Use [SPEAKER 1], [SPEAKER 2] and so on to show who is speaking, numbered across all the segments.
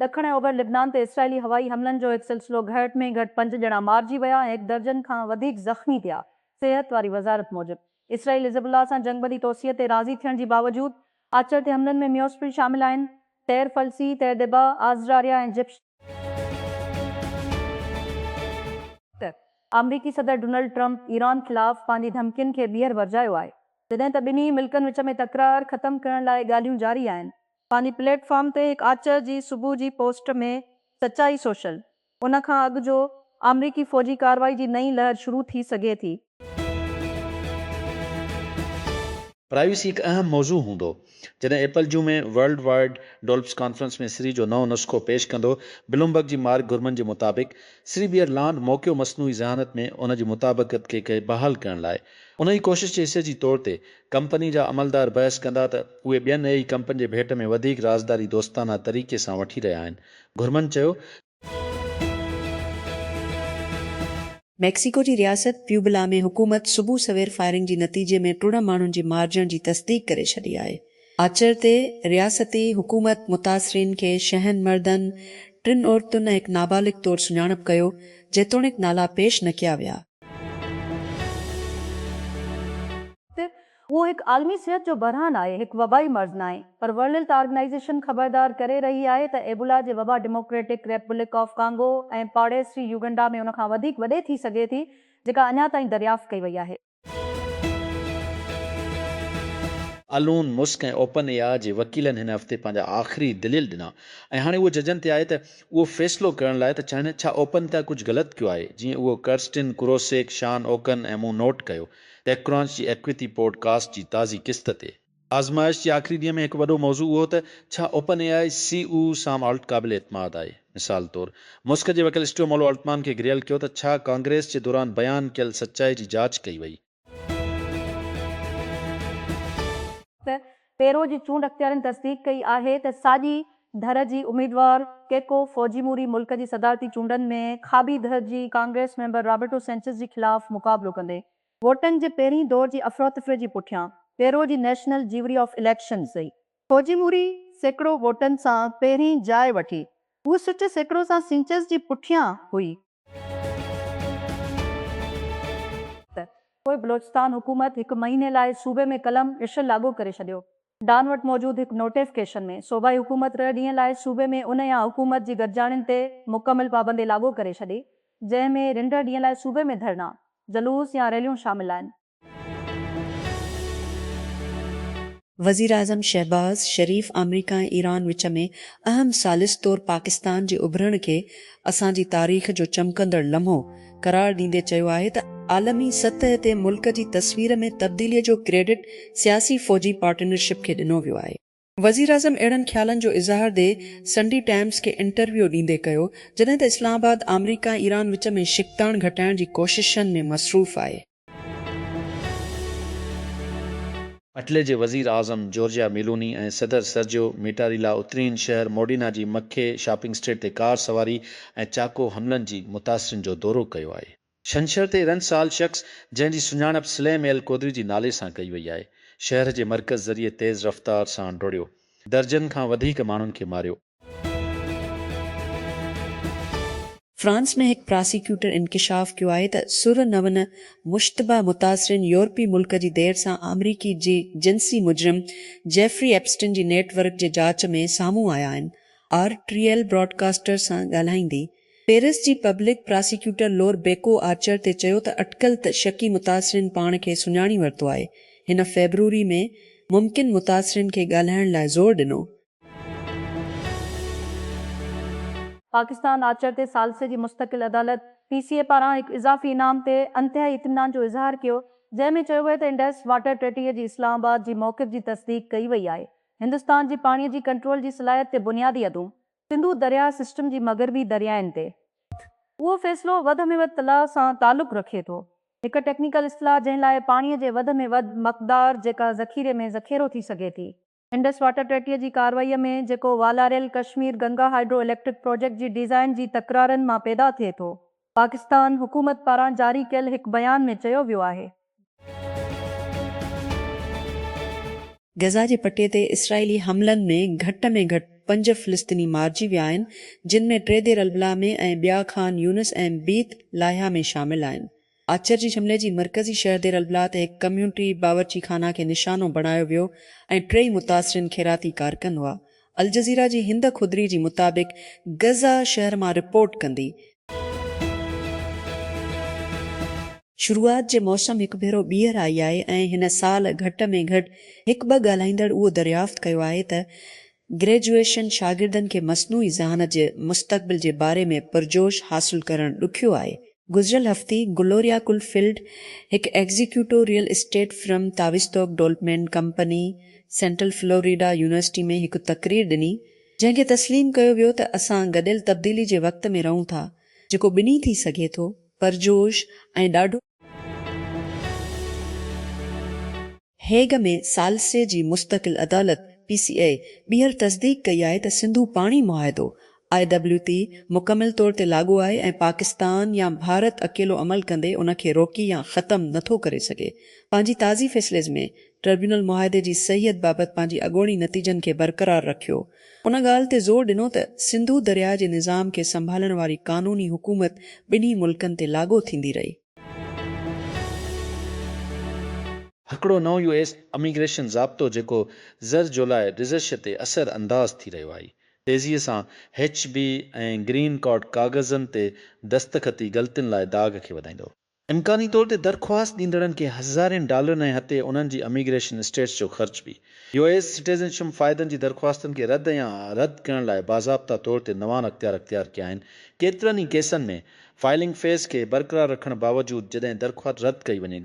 [SPEAKER 1] ॾखण ऐं ओभर लिबनान ते इसराइली हवाई हमलनि जो हिकु सिलसिलो घटि में घटि 5 ॼणा मारिजी विया ऐं 1 दर्जन खां वधीक ज़ख़्मी थिया। सिहत वारी वज़ारत मूजिबि इसराइल हिज़बुल्लाह सां जंगबंदी तोसीअ ते राज़ी थियण जी बावजूदि आचर ते हमलनि में मियोस्पिल शामिल आहिनि। तैर फलसी, तैर दिबा, आज़रारिया ऐं जिप्श। अमरीकी सदर डोनाल्ड ट्रंप ईरान ख़िलाफ़ पंहिंजी धमकियुनि खे ॿीहर वरजायो आहे, जॾहिं त ॿिन्ही मुल्कनि विच में तकरार ख़तमु करण लाइ ॻाल्हियूं जारी आहिनि। पंहिंजी प्लेटफॉर्म ते हिकु आचर जी सुबुह जी पोस्ट में सचाई सोशल उन खां अॻु जो अमरीकी फ़ौजी कार्रवाई जी नई लहर शुरू थी सघे थी।
[SPEAKER 2] प्राइवेसी एक अहम मौजू हूंदो जॾहिं एपल जूं में वर्ल्ड वाइड डॉल्फ्स कॉन्फ्रेंस में सिरी जो नओं नुस्ख़ो पेश कंदो। ब्लूमबर्ग जी मार्क गुरमन जे मुताबिक़ सिरी ॿीहर लॉन्ड मौक़ियो मसनूई ज़हानत में उन जी मुताबिक़त खे बहाल करण लाइ उन जी कोशिश जे हिसे जे तौर ते कंपनी जा अमलदार बहस कंदा त उहे ॿियनि एई कंपनी जे भेट में वधीक राज़दारी दोस्ताना तरीक़े सां वठी रहिया आहिनि। गुरमन चयो,
[SPEAKER 3] मेक्सिको जी रियासत प्यूबला में हुकूमत सुबुह सवेर फायरिंग जी नतीजे में 3 माण्हुनि जी मारिजण जी तस्दीक करे छॾी आहे। आचर ते रियासती हुकूमत मुतासिरीन खे शहन मर्दन, 3 औरतुनि ऐं हिकु नाबालिग तौरु सुञाणप कयो, जेतोणीकि नाला पेश न कया विया।
[SPEAKER 1] उहो हिकु आलमी सिहत जो बहरान आहे, हिकु वबाई मर्ज़ न आहे, पर वर्ल्ड हेल्थ ऑर्गेनाइज़ेशन ख़बरदार करे रही आहे त एबोला जे वबा डेमोक्रेटिक रिपब्लिक ऑफ कांगो ऐं पाड़ेसरी युगंडा में उन खां वधीक वॾे थी सघे थी, जेका अञा ताईं दरियाफ़्त कई वई आहे।
[SPEAKER 2] अलोन मुस्क ऐं ओपन एआई जे वकीलनि हिन हफ़्ते पंहिंजा आख़िरी दलील ॾिना ऐं हाणे उहो जजनि ते आहे त उहो फ़ैसिलो करण लाइ त चाइना छा ओपन ते कुझु ग़लति कयो आहे, जीअं उहो कर्स्टिन कुरोसेक, शान ओकन ऐं मूं नोट कयो टेकक्रंच जी इक्विटी पॉडकास्ट जी ताज़ी क़िस्त ते। आज़माइश जे आख़िरी ॾींहं में हिकु वॾो मौज़ू उहो त छा ओपन एआई सीईओ साम ऑल्ट क़ाबिल एतमाद आहे। मिसाल तौरु मुस्क जे वकील स्टोमोलो ऑल्टमान खे घिरियल कयो त छा कांग्रेस जे दौरान बयानु कयल सचाई जी जांच कई वई।
[SPEAKER 1] पेरो जी चूंड अख़्तियारनि तस्दीक कई आहे त साॼी धर जी उम्मीदवार केको फौजीमूरी मुल्क जी सदारती चूंडनि में खाबी धर जी कांग्रेस मेंबर रॉबर्टो सेंचेस जे ख़िलाफ़ मुक़ाबिलो कंदे वोटनि जे पहिरीं दौर जी अफ़रातफ़री जी पुठियां पेरो जी नेशनल ज्यूरी ऑफ इलेक्शन हुई। फौजीमूरी सैकड़ो वोटनि सां पहिरीं जाइ वठी, उहो सच सैकड़ो सां सेंचेस जी पुठियां हुई। पोइ बलोचिस्तान हुकूमत 1 महीने लाइ सूबे में कलम इशल लागू करे छॾियो। डान वटि मौजूदु हिकु नोटिफिकेशन में सूबाई हुकूमत 3 ॾींहं लाइ सूबे में उन या हुकूमत जी गॾिजाणियुनि ते मुकमिल पाबंदी लागू करे छॾी, जंहिंमें 2 ॾींहं लाइ सूबे में धरना, जलूस या रैलियूं शामिल आहिनि।
[SPEAKER 3] वज़ीर आज़म शहबाज शरीफ़ अमरीका ऐं ईरान विच में अहम सालिस तौरु पाकिस्तान जे उभरण खे असांजी तारीख़ जो चमकंदड़ लम्हो करार ॾींदे चयो आहे त आलमी सतह ते मुल्क जी तस्वीर में तब्दीलीअ जो क्रेडिट सियासी फ़ौजी पार्टनरशिप खे ॾिनो वियो आहे। वज़ीर आज़म अहिड़नि ख़्यालनि जो इज़हार दे संडे टाइम्स खे इंटरव्यू ॾींदे कयो, जॾहिं त इस्लामाबाद अमरीका ऐं ईरान विच में शिकताण घटाइण जी कोशिशनि में मसरूफ़ आहे।
[SPEAKER 2] अटले जे वज़ीर आज़म जॉर्जिया मेलोनी ऐं सदर सर्जियो मेटारिला उतरीन शहर मोडिना जी मखे शॉपिंग स्ट्रीट ते कार सवारी ऐं चाको हमलनि जी मुतासिरनि जो दौरो कयो आहे। छंछर ते 3 साल शख़्स जंहिंजी सुञाणप सलेम एल कोदरी जी नाले सां कई वई आहे, शहर जे मर्कज़ ज़रिए तेज़ रफ़्तार सां डोड़ियो, दर्जन खां वधीक माण्हुनि खे मारियो।
[SPEAKER 3] फ्रांस में हिकु प्रोसिक्यूटर इंकिशाफ कयो आहे त सुर नवन मुश्तबा मुतासिरीन यूरोपी मुल्क जी देर सां अमरीकी जी जिंसी मुजरिम जेफरी एप्स्टिन जी नेटवर्क जे जांच में साम्हूं आया आहिनि। RTL ब्रॉडकास्टर सां ॻाल्हाईंदी पेरिस जी पब्लिक प्रोसिक्यूटर लोर बेको आर्चर ते चयो त अटकल त शकी मुतासिरीन पाण खे सुञाणी वरितो आहे। हिन फेबरवरी में मुमकिन मुतासिरीन खे ॻाल्हाइण लाइ ज़ोर ॾिनो।
[SPEAKER 1] पाकिस्तान आचर ते सालिसे जी मुस्तक़िल अदालत PCA पारां हिकु इज़ाफ़ी इनाम ते अंतिहाई इत्मीनान जो इज़हार कयो, जंहिंमें चयो वियो त इंडस वाटर ट्रेटीअ जी इस्लामाबाद जी मौक़िफ़ जी तस्दीक कई वई आहे। हिंदुस्तान जी पाणीअ जी कंट्रोल जी सलाहियत ते बुनियादी अदूं सिंधु दरिया सिस्टम जी मग़रबी दरियाउनि ते उहो फ़ैसिलो वधि में वधि तलाउ सां तालुक़ु रखे थो। हिकु टेक्निकल इस्तिलाह जंहिं लाइ पाणीअ जे वधि में वधि मक़दार जेका ज़ख़ीरे में ज़ख़ीरो थी सघे थी। इंडस वाटर ट्रेटीअ जी कार्रवाईअ में जेको वालारियल Kashmir Ganga hydroelectric project जी डिज़ाइन जी तकरारनि मां पैदा थिए थो, पाकिस्तान हुकूमत पारां जारी कयल हिकु बयान में चयो वियो आहे।
[SPEAKER 3] गज़ा जे पटे ते इसराइली हमलनि में घटि 5 फ़िलिस्तीनी मारिजी विया आहिनि, जिन में 3 देर अल्बला में ऐं ॿिया ख़ान यूनिस ऐं बीत लाहिया में शामिल आहिनि। आचर जी हमले जी मरकज़ी शहर देर अल्बला ते हिकु कम्यूनिटी बावर्ची खाना खे निशानो बणायो वियो ऐं 3 मुतासिरिन ख़ैराती कारकन हुआ। अल जज़ीरा जी हिंद खुदरी जी मुताबिक़ गज़ा शहर मां रिपोर्ट कंदी शुरूआत जे मौसम हिकु भेरो ॿीहर आई आहे ऐं हिन साल घटि में घटि 1-2 ॻाल्हाईंदड़ उहो दरियाफ़्त कयो आहे त ग्रेजुएशन शागिर्दनि खे मस्नूई ज़हान जे मुस्तक़बिल जे बारे में पुरजोश हासिल करणु ॾुखियो आहे। गुज़िरियल हफ़्ते ग्लोरिया कुलफील्ड हिकु executive real estate firm Tavistock Development Company Central Florida University में हिकु तक़रीर ॾिनी, जंहिंखे तस्लीम कयो वियो त असां गॾियल तब्दीली जे वक़्त में रहूं था, जेको ॿिन्ही थी सघे थो, परजोश ऐं ॾाढो। हेग में सालसे जी मुस्तक़िल अदालत PCA ॿीहर तस्दीक कई आहे त सिंधु पाणी मुआहिदो IWT मुकमिल तौर ते लागू आहे ऐं पाकिस्तान या भारत अकेलो अमल कंदे उन खे रोकी या ख़तमु नथो करे सघे। पंहिंजी ताज़ी फ़ैसिले में ट्रिब्यूनल मुआहिदे जी सहियत बाबति पंहिंजी अॻोणी नतीजनि खे बरक़रार रखियो। उन ॻाल्हि ते ज़ोर ॾिनो त सिंधु दरिया जे निज़ाम खे संभालण वारी क़ानूनी हुकूमत ॿिन्ही मुल्कनि ते लागू थींदी रही।
[SPEAKER 2] हिकिड़ो नओं US इमिग्रेशन ज़ाब्तो जेको ज़र जो लाइ रिज़श ते असर अंदाज़ थी रहियो आहे, तेज़ीअ सां HB ऐं ग्रीन कार्ड कागज़नि ते दस्तख़ती ग़लतियुनि लाइ दाग़ खे वधाईंदो। इम्कानी तौर ते दरख़्वास्त ॾींदड़नि खे हज़ारनि डॉलरनि ऐं हथे उन्हनि जी इमिग्रेशन स्टेट्स जो ख़र्च बि। US सिटीज़नशिप फ़ाइदनि जी दरख़्वास्तनि खे रद्द करण लाइ बाज़ाब्ता तौर ते नवान अख़्तियार कया आहिनि। केतिरनि ई केसनि में फाइलिंग फेज़ खे बरक़रार रखण बावजूदि जॾहिं दरख़्वास्त रद्द कई वञे।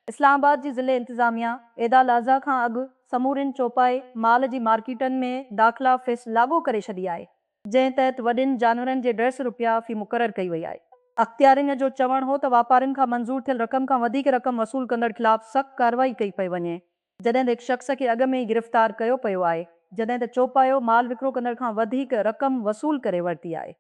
[SPEAKER 1] इस्लामाबाद जी ज़िले इंतज़ामिया एदा लाज़ा खां अॻु समूरिन चौपाए माल जी मार्केटनि में दाख़िला फ़ीस लागू करे छॾी आहे, जंहिं तहत वॾियुनि जानवरनि जे 150 रुपया फ़ी मुक़ररु कई वई आहे। अख़्तियारिन जो चवणु हो त वापारियुनि खां मंज़ूर थियल रक़म खां वधीक रक़म वसूल कंदड़ ख़िलाफ़ सख़्त कार्रवाई कई पई वञे, जॾहिं त हिकु शख़्स खे अॻु में ई गिरफ़्तार कयो पियो आहे, जॾहिं त चौपायो माल विकिरो कंदड़ खां वधीक रक़म वसूल करे वरिती आहे।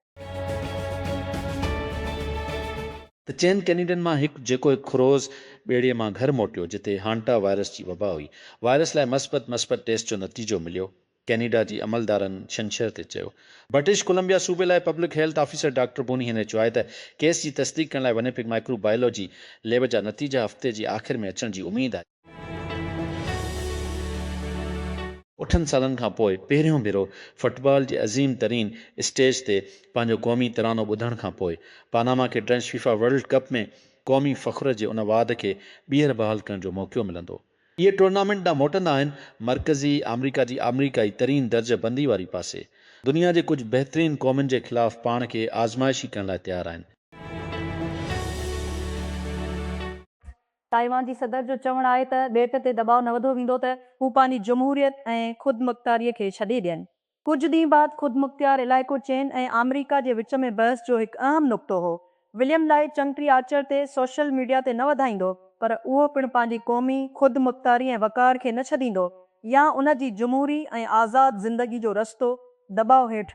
[SPEAKER 2] त 4 कैनेडियन मां हिकु जेको हिकु खरोज़ ॿेड़ीअ मां घर मोटियो जिते हांटा वायरस जी वबा हुई। वायरस लाइ मस्बत टेस्ट जो नतीजो मिलियो, कैनेडा जी अमलदारनि छंछर ते चयो। ब्रिटिश कोलंबिया सूबे लाइ पब्लिक हेल्थ ऑफिसर डॉक्टर बोनी हिन चयो आहे त केस जी तस्दीक करण लाइ विनिपिक माइक्रोबायोलॉजी लैब जा नतीजा हफ़्ते जी आख़िर में अचण जी उमेदु आहे। 8 सालनि खां पोइ पहिरियों भेरो फुटबॉल जे अज़ीम तरीन स्टेज ते पंहिंजो क़ौमी तरानो ॿुधण खां पोइ पानामा खे ट्रेंच फीफा वर्ल्ड कप में क़ौमी फ़ख्र जे उन वाद खे ॿीहर बहाल करण जो मौक़ो मिलंदो। इहे टूर्नामेंट ॾांहुं मोटंदा आहिनि मरकज़ी अमरीका जी अमरीकाई तरीन दर्जबंदी वारी पासे। दुनिया जे कुझु बहितरीन क़ौमुनि जे ख़िलाफ़ पाण खे आज़माइशी करण लाइ तयारु आहिनि।
[SPEAKER 1] ताइवान जी सदर जो चवणु आहे त ॿेट ते दबाउ न वधो वेंदो त हू पंहिंजी जमहूरियत ऐं ख़ुदमुख़्तियारीअ खे छॾे ॾियनि। कुझु ॾींहं बाद ख़ुदमुख़्तियार इलाइक़ो चीन ऐं अमरीका जे विच में बहस जो हिकु अहम नुक़्तो हो। विलियम लाइ चंगटी आचर ते सोशल मीडिया ते न वधाईंदो, पर उहो पिणु पंहिंजी क़ौमी ख़ुदमुख़्तियारी ऐं वक़ार खे न छॾींदो या उन जी जमहूरी ऐं आज़ाद ज़िंदगी जो रस्तो दबाउ हेठि।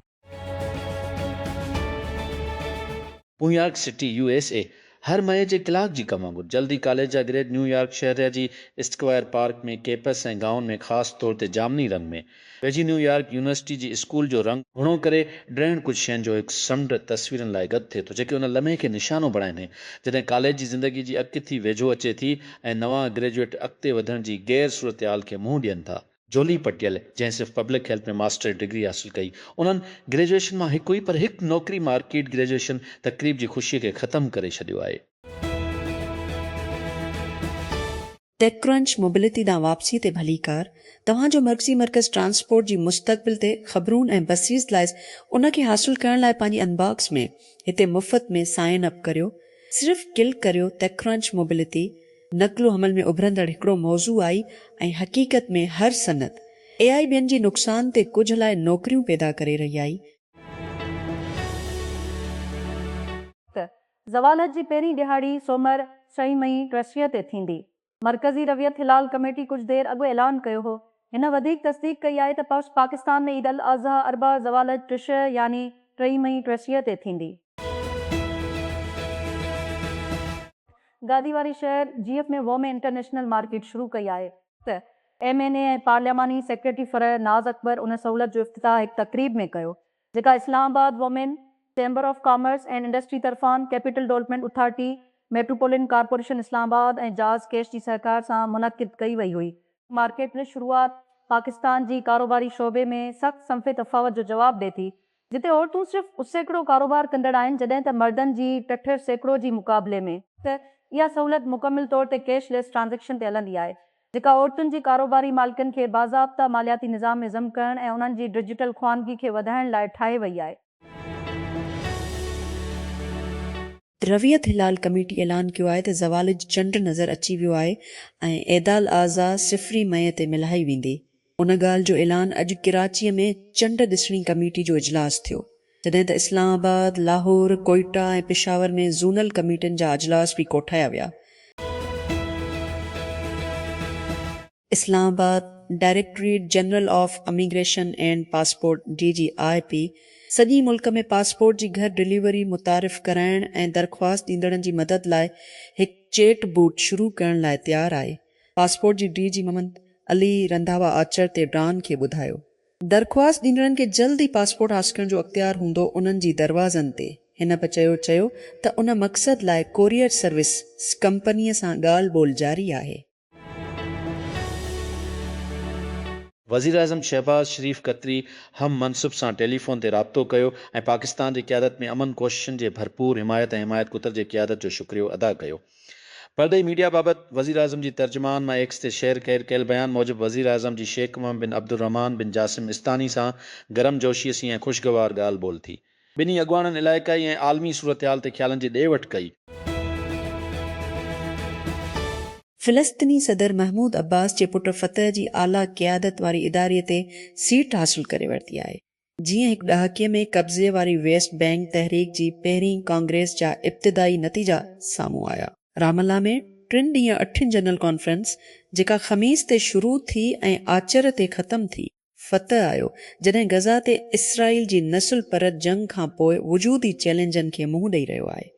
[SPEAKER 2] न्यूयॉर्क सिटी USA हर मई जे कलाक जी कम वांगुरु जल्दी कॉलेज जा ग्रेड न्यूयॉर्क शहर जी स्क्वायर पार्क में कैंपस ऐं गाउन में ख़ासि तौर ते जामनी रंग में वेझी न्यूयॉर्क यूनिवर्सिटी जी स्कूल जो रंग घणो करे ॾियण कुझु शयुनि जो हिकु समुंड तस्वीरनि लाइ गॾु थिए थो, जेके उन लम्हे खे निशानो बणाइनि। जॾहिं कॉलेज जी ज़िंदगी जी अॻिती वेझो अचे थी ऐं नवां ग्रेजुएट अॻिते वधण जी गैर सूरत खे मुंहुं ॾियनि था। जोली पटियल जंहिं सिर्फ़ु पब्लिक हेल्थ में मास्टर डिग्री हासिल कई, उन्हनि ग्रेजुएशन मां हिकु ई पर हिकु नौकिरी मार्केट ग्रेजुएशन तक़रीब जी ख़ुशीअ खे ख़तमु करे छॾियो आहे।
[SPEAKER 3] टेकक्रंच मोबिलिटी ॾांहुं वापसी ते भलीकार तव्हांजो मर्कज़ी ट्रांसपोर्ट जी मुस्तक़बिल ते ख़बरूं ऐं बसीज़ लाइ उन खे हासिल करण लाइ पंहिंजी अनबॉक्स में हिते मुफ़्त में साइन अप करियो। सिर्फ़ु क्लिक करियो टेकक्रंच मोबिलिटी। नक़्लो हमल में उभरंदड़ हिकिड़ो मौज़ू आई ऐं हक़ीक़त में हर सनत AI ॿियनि जी नुक़सान ते कुझु लाइ नौकरियूं पैदा करे रही आई।
[SPEAKER 1] ज़वालत जी पहिरीं दिहाड़ी सोमवार 6 मई 83 ते थींदी। मरकज़ी रवियत हिलाल कमेटी कुझु देरि अॻु ऐलान कयो हो। हिन वधीक तस्दीक कई आहे त पाकिस्तान में ईद अल अज़हा अरबा ज़वालत 3 यानी 3 मई 83 ते थींदी। गादी वारी शहर GF में वोमे इंटरनेशनल मार्केट शुरू कई आहे त MNA ऐं पार्लियामानी सेक्रेटरी फरह नाज़ अकबर उन सहूलियत जो इफ़्तिताह हिकु तक़रीब में कयो जेका Islamabad women chamber of commerce and industry तरफ़ान capital development authority metropolitan corporation Islamabad ऐं जाज़ कैश जी सहकार सां मुनक़िद कई वई हुई। मार्केट में शुरूआत पाकिस्तान जी कारोबारी शोबे में सख़्त संफ़े तफ़ावत जो जवाब ॾिए थी, जिते औरतूं सिर्फ़ सैकड़ो कारोबार कंदड़ आहिनि जॾहिं त मर्दनि जी 63 जी मुक़ाबले में त इहा सहूलियत मुकमिल तौर ते कैशलेस ट्रांज़ेक्शन ते हलंदी आहे, जेका औरतुनि जी कारोबारी मालिकनि खे बाज़ाब्ता मालियाती निज़ाम में ज़म करण ऐं उन्हनि जी डिजिटल ख़्वानगी खे वधाइण लाइ ठाहे वई आहे।
[SPEAKER 3] रवियत हिलाल कमेटी ऐलान कयो आहे त ज़वालिज चंड नज़र अची वियो आहे ऐं ऐदाल आज़ा सिफ़री मई ते मिलाही वेंदी। उन ॻाल्हि जो ऐलान अॼु कराचीअ में चंड ॾिसणी कमेटी जो इजलास थियो, जॾहिं त इस्लामाबाद, लाहौर, कोयटा ऐं पेशावर में ज़ोनल कमेटियुनि जा इजलास बि कोठाया विया। Islamabad directorate general of immigration and passport DGIP सॼी मुल्क में पासपोर्ट जी घर डिलीवरी मुतारिफ़ कराइण ऐं दरख़्वास्त ॾींदड़नि जी मदद लाइ हिकु चेट बूट शुरू करण लाइ तयारु आहे। पासपोर्ट जी DG मोहम्मद अली रंधावा आचर ते डान खे ॿुधायो, दरख़्वास्त ॾींदड़नि खे जल्द ई पासपोर्ट हासिल करण जो अख़्तियार हूंदो उन्हनि जी दरवाज़नि ते। हिन चयो त उन मक़सद लाइ कोरियर सर्विस कंपनीअ सां ॻाल्हि ॿोल जारी आहे।
[SPEAKER 2] वज़ीर आज़म शहबाज शरीफ़ क़तरी हम मनसुब सां टेलीफ़ोन ते राब्तो कयो ऐं पाकिस्तान जी क़यादत में अमन कोशिशुनि जे भरपूर हिमायत ऐं हिमायत कुतर जे क़यादत जो शुक्रियो अदा कयो। परदई मीडिया बाबति वज़ीर आज़म जी तर्जुमान मां एक्स ते शेयर कयल बयान मूजिबि वज़ीर आज़म जी शेख मोहम्मद बिन अब्दुर्रहमान बिन जासिम इस्तानी सां गरम जोशीअ सी ऐं ख़ुशगवार ॻाल्हि ॿोल थी। ॿिन्ही अॻवाननि इलाइक़ाई ऐं आलमी सूरतहाल ते ख़्यालनि जी ॾे वठि कई।
[SPEAKER 3] फ़िलिस्तीनी सदर महमूद अब्बास जे पुट फ़तह जी आला क़यादत वारी इदारे ते सीट हासिल करे वरिती आहे। जीअं हिकु ॾहाके में कब्ज़े वारी वेस्ट बैंक तहरीक जी पहिरीं कांग्रेस जा इब्तिदाई नतीजा साम्हूं आया। रामल्ला में 3 ॾींहं 8 जनरल कॉन्फ्रेंस जेका ख़मीस ते शुरू थी ऐं आचर ते ख़तम थी, फतह आयो जॾहिं गज़ा ते इसराइल जी नस्ल परत जंग खां पोइ वजूदी चैलेंजनि खे मुंहुं ॾेई रहियो आहे।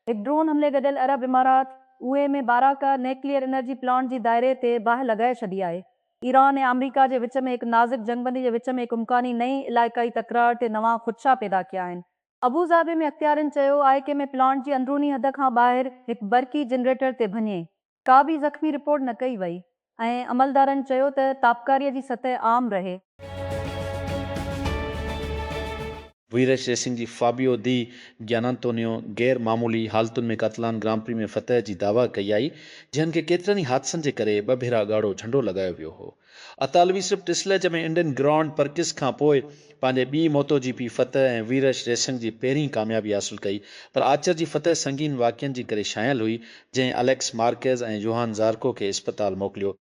[SPEAKER 1] हिकु ड्रोन हमले गॾियल अरब इमारात उहे में बाराका न्यूक्लियर एनर्जी प्लांट जी दायरे ते बाहि लॻाए छॾी आहे। ईरान ऐं अमरीका जे विच में हिकु नाज़ुक जंगबंदी जे विच में हिकु इम्कानी नई इलाइक़ाई तकरार ते नवां ख़ुदशा पैदा कया आहिनि। अबूज़ाबी में अख़्तियारनि चयो आहे कि में प्लांट जी अंदरूनी हद खां ॿाहिरि हिकु बरक़ी जनरेटर ते भञे का बि ज़ख़्मी रिपोर्ट न कई वई ऐं अमलदारनि चयो त ताबकारीअ जी सतह आम रहे।
[SPEAKER 2] वीरश रेसिंग जी फाबियो दी ग्यानांतोनियो गैर मामूली हालतुनि में कातलान ग्रां प्री में फतह जी दावा कई आई, जिन खे केतिरनि ई हादसनि जे करे ॿ भेरा ॻाढ़ो झंडो लॻायो वियो हो। अतालवी सिर्फ़ टिसलैज में इंडियन ग्रांड पर्किस खां पोइ पंहिंजे ॿी MotoGP फतह ऐं वीरश रेसिंग जी पहिरीं कामयाबी हासिल कई, पर आचर जी फतह संगीन वाक़िअनि जे करे शायल हुई, जंहिं एलेक्स मार्केज़ ऐं जोहान ज़ारको खे इस्पताल मोकिलियो।